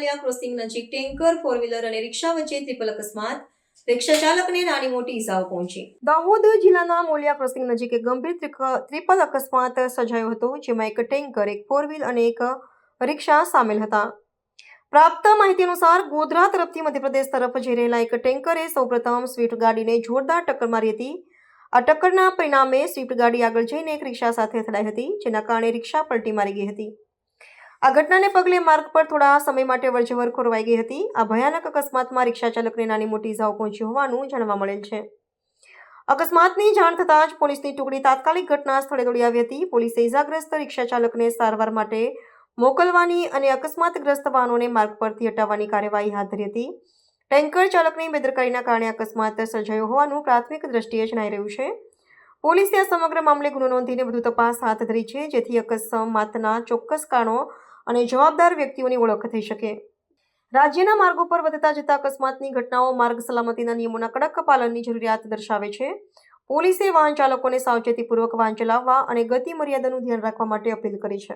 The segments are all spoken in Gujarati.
મોલિયા ક્રોસિંગ નજીક ટેન્કર, ફોર વ્હીલર અને રિક્ષા વચ્ચે ટ્રિપલ અકસ્માત. રિક્ષા ચાલકને નાની મોટી ઈજાઓ પહોંચી. દાહોદ જિલ્લાના મોલિયા ક્રોસિંગ નજીક એક ગંભીર ટ્રિપલ અકસ્માત સર્જાયો હતો, જેમાં એક ટેન્કર, એક ફોર વ્હીલ અને એક રિક્ષા સામેલ હતા. પ્રાપ્ત માહિતી અનુસાર ગોધરા તરફથી મધ્યપ્રદેશ તરફ જઈ રહેલા એક ટેન્કરે સૌપ્રથમ સ્વિફ્ટ ગાડીને જોરદાર ટક્કર મારી હતી. આ ટક્કરના પરિણામે સ્વિફ્ટ ગાડી આગળ જઈને એક રિક્ષા સાથે અથડાઈ હતી, જેના કારણે રિક્ષા પલટી મારી ગઈ હતી. આ ઘટનાને પગલે માર્ગ પર થોડા સમય માટે અવરજવર ખોરવાઈ ગઈ હતી. આ ભયાનક અકસ્માતમાં રિક્ષા ચાલકને નાની મોટી ઈજાઓ પહોંચી હોવાનું જાણવા મળેલ છે. અકસ્માતની જાણ થતાં જ પોલીસની ટુકડી તાત્કાલિક ઘટના સ્થળે દોડી આવી હતી. પોલીસે ઈજાગ્રસ્ત રિક્ષા ચાલકને સારવાર માટે મોકલવાની અને અકસ્માતગ્રસ્ત વાહનોને માર્ગ પરથી હટાવવાની કાર્યવાહી હાથ ધરી હતી. ટેન્કર ચાલકની બેદરકારીના કારણે અકસ્માત સર્જાયો હોવાનું પ્રાથમિક દ્રષ્ટિએ જણાઈ રહ્યું છે. પોલીસે આ સમગ્ર મામલે ગુનો નોંધીને વધુ તપાસ હાથ ધરી છે, જેથી અકસ્માતના ચોક્કસ કારણો અને જવાબદાર વ્યક્તિઓની ઓળખ થઈ શકે. રાજ્યના માર્ગો પર વધતા જતા અકસ્માતની ઘટનાઓ માર્ગ સલામતીના નિયમોના કડક પાલનની જરૂરિયાત દર્શાવે છે. પોલીસે વાહન ચાલકોને સાવચેતીપૂર્વક વાહન ચલાવવા અને ગતિ મર્યાદાનું ધ્યાન રાખવા માટે અપીલ કરી છે.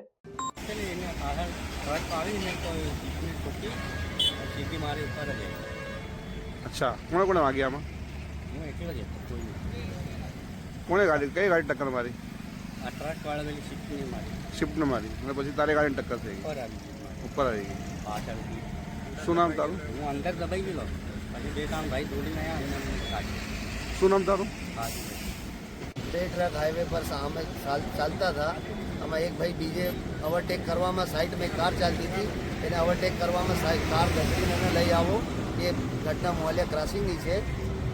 अच्छा, કોણે વાગ્યા આમાં? હું એકલો જ હતો, કોઈ નહીં. કોણે કઈ ગાડી ટક્કર મારી? આ ટ્રક વાળાને શિફ્ટને મારી. શિફ્ટને મારી અને પછી તારી ગાડીને ટક્કર થઈ ગઈ? ઉપર આવી ગઈ. ઉપર આવી ગઈ. પાછળથી. શું નામ તારું? હું અંદર દબાઈ ગયેલો. પછી બે ત્રણ ભાઈ દોડીને આવ્યા અને મને કાઢી. શું નામ તારું? હા. બે ટ્રક હાઈવે પર સામે ચાલતા હતા. આમાં એક ભાઈ બીજે ઓવરટેક કરવામાં સાઈડ में કાર ચાલતી હતી, એને ઓવરટેક કરવામાં કાર ધસકીને એને લઈ આવો. એ ઘટના મોલિયા ક્રોસિંગની છે.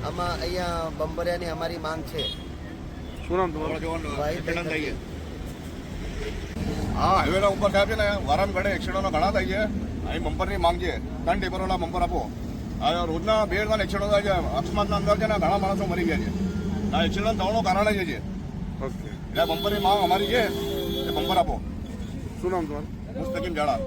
આમાં અહીંયા બંબરિયાની અમારી માંગ છે. શું નામ તમારું? ભાઈ હા, હાઈવેના ઉપર સાહેબ છે ને વારમ ઘડે એક્સિડન્ટો ઘણા થાય છે. અહીં બમ્પરની માંગ છે, 3 ટેપરોના બમ્પર આપો. આ રોજના 2 ત્રણ એક્સિડન્ટો થાય છે. અકસ્માતના અંદર છે ને ઘણા માણસો મરી ગયા છે. આ એક્સિડન્ટ થવાનું કારણ જ છે. ઓકે, એટલે બમ્પરની માંગ અમારી છે, એ બમ્પર આપો. શું નામ તમારું? મુસ્તકીમ ઝાડા.